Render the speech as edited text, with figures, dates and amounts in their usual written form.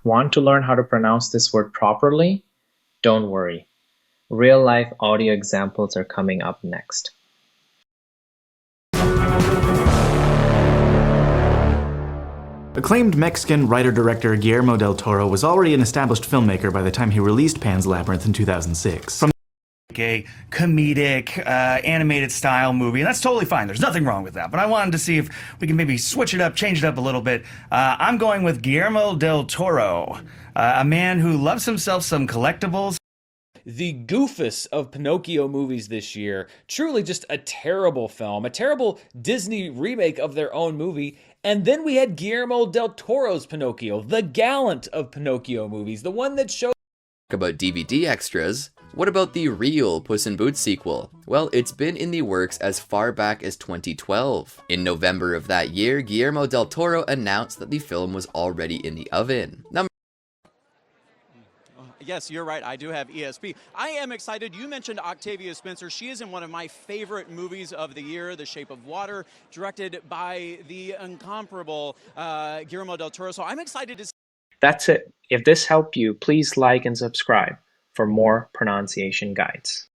Want to learn how to pronounce this word properly? Don't worry. Real-life audio examples are coming up next. Acclaimed Mexican writer-director Guillermo Del Toro was already an established filmmaker by the time he released Pan's Labyrinth in 2006. From a comedic, animated style movie, and that's totally fine. There's nothing wrong with that. But I wanted to see if we can maybe switch it up, change it up a little bit. I'm going with Guillermo Del Toro, a man who loves himself some collectibles. The goofus of Pinocchio movies this year. Truly just a terrible film, a terrible Disney remake of their own movie. And then we had Guillermo Del Toro's Pinocchio, the gallant of Pinocchio movies, the one that showed about DVD extras. What about the real Puss in Boots sequel? Well, it's been in the works as far back as 2012. In November of that year, Guillermo Del Toro announced that the film was already in the oven. Yes, you're right. I do have ESP. I am excited. You mentioned Octavia Spencer. She is in one of my favorite movies of the year, The Shape of Water, directed by the incomparable Guillermo Del Toro. So I'm excited to see. That's it. If this helped you, please like and subscribe for more pronunciation guides.